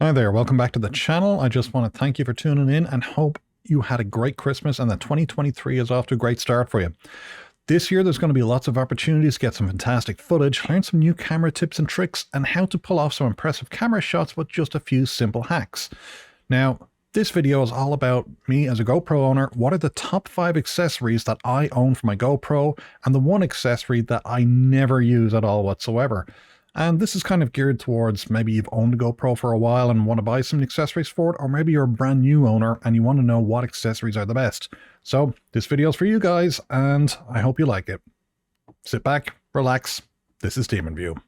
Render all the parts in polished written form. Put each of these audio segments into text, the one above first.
Hi there, welcome back to the channel. I just want to thank you for tuning in and hope you had a great Christmas and that 2023 is off to a great start for you. This year there's going to be lots of opportunities to get some fantastic footage, learn some new camera tips and tricks, and how to pull off some impressive camera shots with just a few simple hacks. Now, this video is all about me as a GoPro owner. What are the top 5 accessories that I own for my GoPro and the one accessory that I never use at all whatsoever? And this is kind of geared towards maybe you've owned a GoPro for a while and want to buy some accessories for it, or maybe you're a brand new owner and you want to know what accessories are the best. So this video is for you guys and I hope you like it. Sit back, relax. This is DemonView.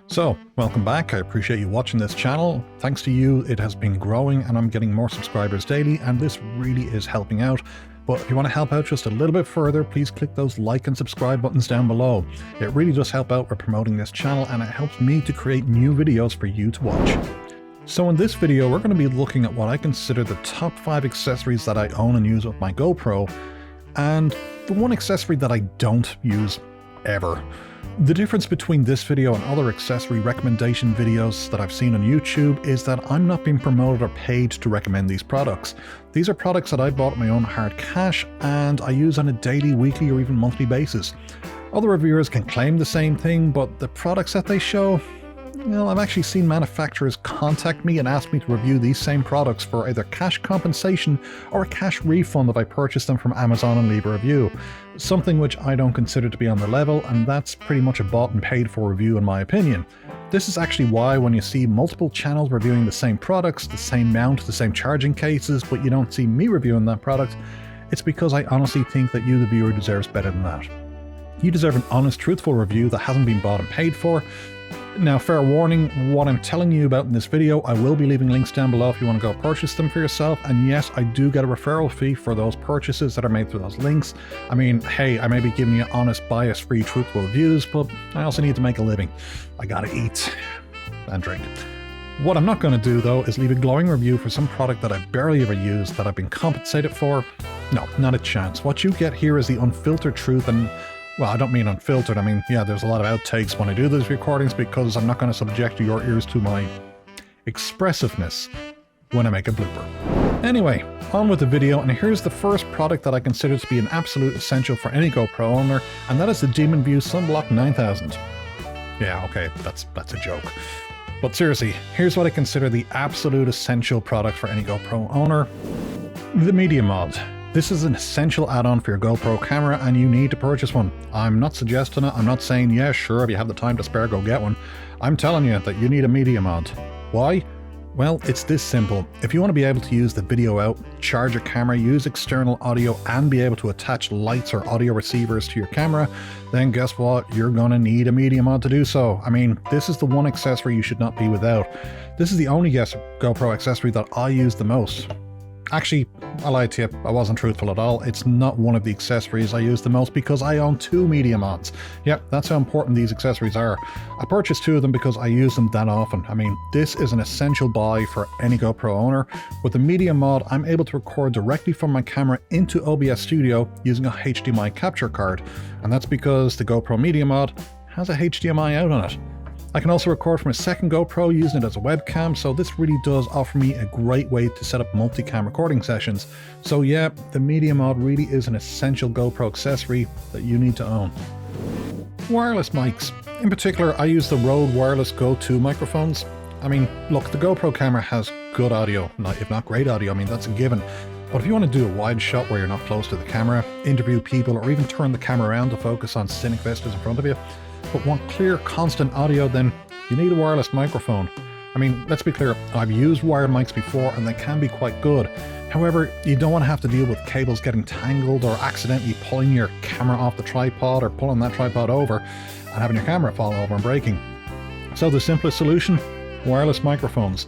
So, welcome back. I appreciate you watching this channel. Thanks to you, it has been growing and I'm getting more subscribers daily, and this really is helping out. But if you want to help out just a little bit further, please click those like and subscribe buttons down below. It really does help out with promoting this channel and it helps me to create new videos for you to watch. So in this video, we're going to be looking at what I consider the top 5 accessories that I own and use with my GoPro, and the one accessory that I don't use ever. The difference between this video and other accessory recommendation videos that I've seen on YouTube is that I'm not being promoted or paid to recommend these products. These are products that I bought at my own hard cash and I use on a daily, weekly, or even monthly basis. Other reviewers can claim the same thing, but the products that they show, well, I've actually seen manufacturers contact me and ask me to review these same products for either cash compensation or a cash refund if I purchase them from Amazon and leave a review. Something which I don't consider to be on the level, and that's pretty much a bought and paid for review in my opinion. This is actually why when you see multiple channels reviewing the same products, the same mount, the same charging cases, but you don't see me reviewing that product, it's because I honestly think that you, the viewer, deserves better than that. You deserve an honest, truthful review that hasn't been bought and paid for. Now, fair warning, what I'm telling you about in this video, I will be leaving links down below if you want to go purchase them for yourself, and yes, I do get a referral fee for those purchases that are made through those links. I mean, hey, I may be giving you honest, bias-free, truthful reviews, but I also need to make a living. I gotta eat and drink. What I'm not going to do, though, is leave a glowing review for some product that I barely ever use, that I've been compensated for. No, not a chance. What you get here is the unfiltered truth, and well, I don't mean unfiltered. I mean, yeah, there's a lot of outtakes when I do these recordings because I'm not going to subject your ears to my expressiveness when I make a blooper. Anyway, on with the video, and here's the first product that I consider to be an absolute essential for any GoPro owner, and that is the DemonView Sunblock 9000. Yeah, okay, that's a joke. But seriously, here's what I consider the absolute essential product for any GoPro owner: the Media Mod. This is an essential add-on for your GoPro camera and you need to purchase one. I'm not suggesting it, I'm not saying, yeah, sure, if you have the time to spare, go get one. I'm telling you that you need a Media Mod. Why? Well, it's this simple. If you want to be able to use the video out, charge your camera, use external audio, and be able to attach lights or audio receivers to your camera, then guess what? You're going to need a Media Mod to do so. I mean, this is the one accessory you should not be without. This is the only GoPro accessory that I use the most. Actually, I lied to you, I wasn't truthful at all. It's not one of the accessories I use the most because I own 2 Media Mods. Yep, that's how important these accessories are. I purchased 2 of them because I use them that often. I mean, this is an essential buy for any GoPro owner. With the Media Mod, I'm able to record directly from my camera into OBS Studio using a HDMI capture card. And that's because the GoPro Media Mod has a HDMI out on it. I can also record from a second GoPro using it as a webcam, so this really does offer me a great way to set up multi-cam recording sessions. So yeah, the Media Mod really is an essential GoPro accessory that you need to own. Wireless mics. In particular, I use the Rode Wireless Go 2 microphones. I mean, look, the GoPro camera has good audio, if not great audio, I mean, that's a given. But if you want to do a wide shot where you're not close to the camera, interview people, or even turn the camera around to focus on scenic vistas in front of you, but want clear, constant audio, then you need a wireless microphone. I mean, let's be clear, I've used wired mics before and they can be quite good. However, you don't want to have to deal with cables getting tangled or accidentally pulling your camera off the tripod or pulling that tripod over and having your camera fall over and breaking. So the simplest solution? Wireless microphones.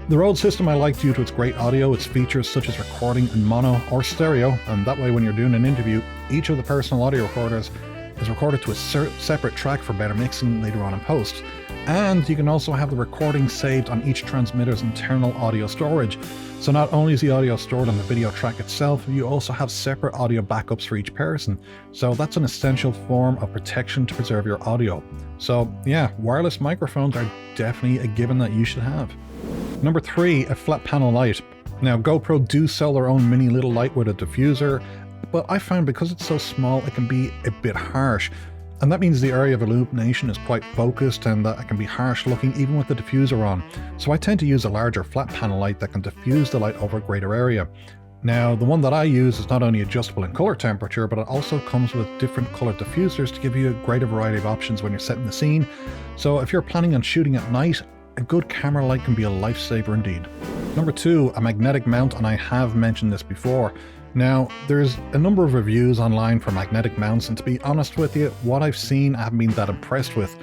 The Rode system I like due to its great audio, its features such as recording in mono or stereo, and that way when you're doing an interview, each of the personal audio recorders is recorded to a separate track for better mixing later on in post. And you can also have the recording saved on each transmitter's internal audio storage. So not only is the audio stored on the video track itself, you also have separate audio backups for each person. So that's an essential form of protection to preserve your audio. So yeah, wireless microphones are definitely a given that you should have. Number 3, a flat panel light. Now GoPro do sell their own mini little light with a diffuser, but I found because it's so small it can be a bit harsh. And that means the area of illumination is quite focused and that it can be harsh looking even with the diffuser on. So I tend to use a larger flat panel light that can diffuse the light over a greater area. Now the one that I use is not only adjustable in color temperature, but it also comes with different color diffusers to give you a greater variety of options when you're setting the scene. So if you're planning on shooting at night, a good camera light can be a lifesaver indeed. Number 2, a magnetic mount, and I have mentioned this before. Now, there's a number of reviews online for magnetic mounts, and to be honest with you, what I've seen I haven't been that impressed with.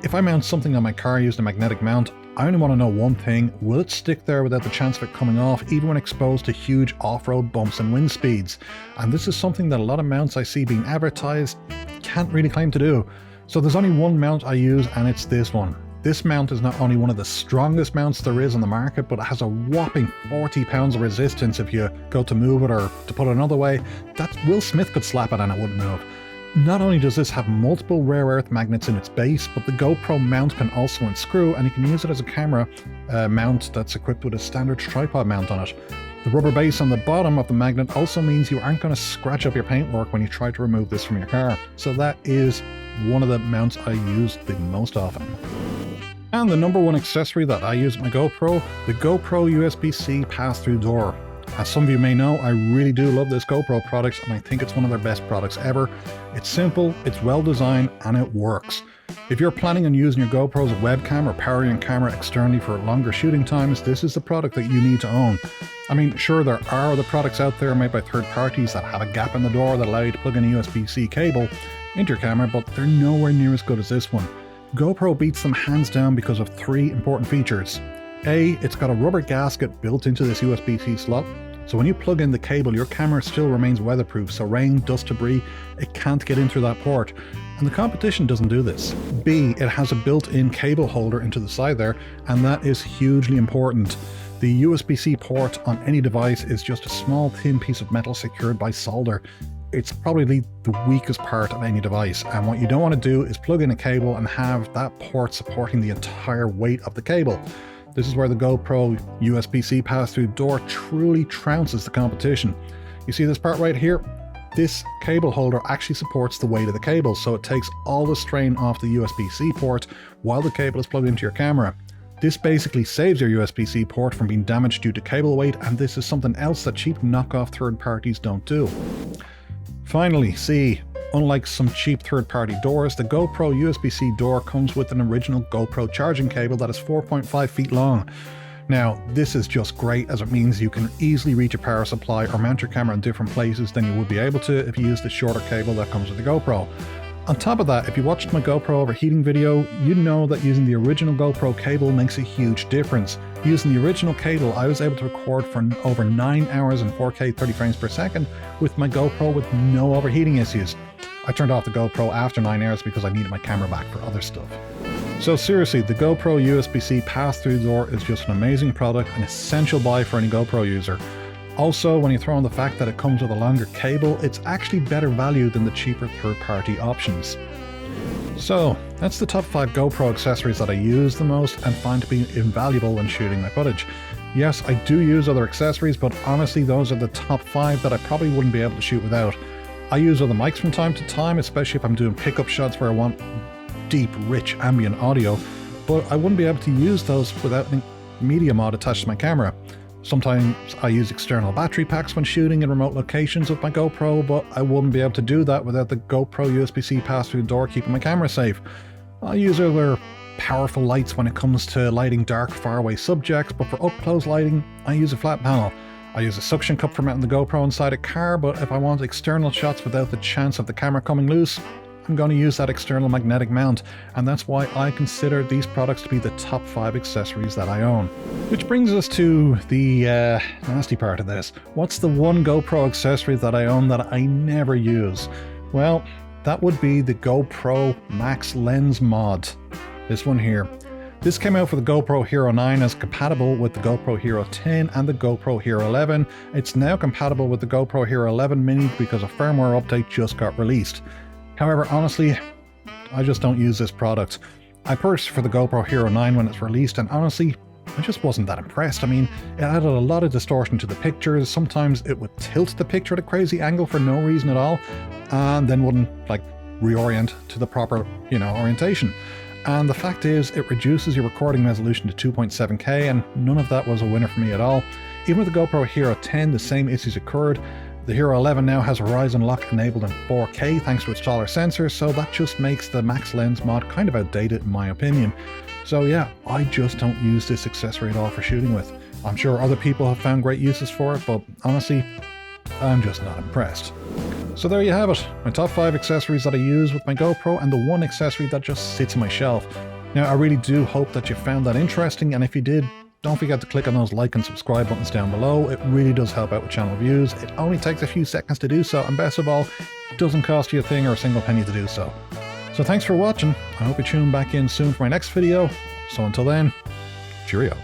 If I mount something on my car using a magnetic mount, I only want to know one thing: will it stick there without the chance of it coming off, even when exposed to huge off-road bumps and wind speeds? And this is something that a lot of mounts I see being advertised can't really claim to do. So there's only one mount I use, and it's this one. This mount is not only one of the strongest mounts there is on the market, but it has a whopping 40 pounds of resistance if you go to move it, or to put it another way, that Will Smith could slap it and it wouldn't move. Not only does this have multiple rare earth magnets in its base, but the GoPro mount can also unscrew and you can use it as a camera mount that's equipped with a standard tripod mount on it. The rubber base on the bottom of the magnet also means you aren't going to scratch up your paintwork when you try to remove this from your car. So that is one of the mounts I use the most often. And the number 1 accessory that I use with my GoPro, the GoPro USB-C PassThru door. As some of you may know, I really do love this GoPro product and I think it's one of their best products ever. It's simple, it's well designed, and it works. If you're planning on using your GoPro as a webcam or powering your camera externally for longer shooting times, this is the product that you need to own. I mean, sure, there are other products out there made by third parties that have a gap in the door that allow you to plug in a USB-C cable into your camera, but they're nowhere near as good as this one. GoPro beats them hands down because of 3 important features. A, it's got a rubber gasket built into this USB-C slot, so when you plug in the cable, your camera still remains weatherproof, so rain, dust, debris, it can't get in through that port. And the competition doesn't do this. B, it has a built-in cable holder into the side there, and that is hugely important. The USB-C port on any device is just a small thin piece of metal secured by solder. It's probably the weakest part of any device, and what you don't want to do is plug in a cable and have that port supporting the entire weight of the cable. This is where the GoPro USB-C PassThru door truly trounces the competition. You see this part right here? This cable holder actually supports the weight of the cable, so it takes all the strain off the USB-C port while the cable is plugged into your camera. This basically saves your USB-C port from being damaged due to cable weight, and this is something else that cheap knockoff third parties don't do. Finally, C. Unlike some cheap third-party doors, the GoPro USB-C door comes with an original GoPro charging cable that is 4.5 feet long. Now, this is just great as it means you can easily reach a power supply or mount your camera in different places than you would be able to if you use the shorter cable that comes with the GoPro. On top of that, if you watched my GoPro overheating video, you know that using the original GoPro cable makes a huge difference. Using the original cable, I was able to record for over 9 hours in 4K 30 frames per second with my GoPro with no overheating issues. I turned off the GoPro after 9 hours because I needed my camera back for other stuff. So seriously, the GoPro USB-C PassThru door is just an amazing product, an essential buy for any GoPro user. Also, when you throw in the fact that it comes with a longer cable, it's actually better value than the cheaper third-party options. So, that's the top 5 GoPro accessories that I use the most and find to be invaluable when shooting my footage. Yes, I do use other accessories, but honestly those are the top 5 that I probably wouldn't be able to shoot without. I use other mics from time to time, especially if I'm doing pickup shots where I want deep, rich ambient audio, but I wouldn't be able to use those without a media mod attached to my camera. Sometimes I use external battery packs when shooting in remote locations with my GoPro, but I wouldn't be able to do that without the GoPro USB-C PassThru door keeping my camera safe. I use other powerful lights when it comes to lighting dark, faraway subjects, but for up-close lighting, I use a flat panel. I use a suction cup for mounting the GoPro inside a car, but if I want external shots without the chance of the camera coming loose, I'm going to use that external magnetic mount, and that's why I consider these products to be the top 5 accessories that I own. Which brings us to the nasty part of this. What's the one GoPro accessory that I own that I never use? Well, that would be the GoPro Max Lens Mod. This one here. This came out for the GoPro Hero 9 as compatible with the GoPro Hero 10 and the GoPro Hero 11. It's now compatible with the GoPro Hero 11 Mini because a firmware update just got released. However, honestly, I just don't use this product. I purchased for the GoPro Hero 9 when it's released, and honestly, I just wasn't that impressed. I mean, it added a lot of distortion to the pictures. Sometimes it would tilt the picture at a crazy angle for no reason at all, and then wouldn't like reorient to the proper, orientation. And the fact is, it reduces your recording resolution to 2.7K, and none of that was a winner for me at all. Even with the GoPro Hero 10, the same issues occurred. The Hero 11 now has Horizon Lock enabled in 4K thanks to its taller sensor, so that just makes the Max Lens Mod kind of outdated in my opinion. So yeah, I just don't use this accessory at all for shooting with. I'm sure other people have found great uses for it, but honestly, I'm just not impressed. So there you have it, my top 5 accessories that I use with my GoPro and the one accessory that just sits on my shelf. Now I really do hope that you found that interesting, and if you did, don't forget to click on those like and subscribe buttons down below. It really does help out with channel views. It only takes a few seconds to do so, and best of all, it doesn't cost you a thing or a single penny to do so. So thanks for watching. I hope you tune back in soon for my next video. So until then, cheerio.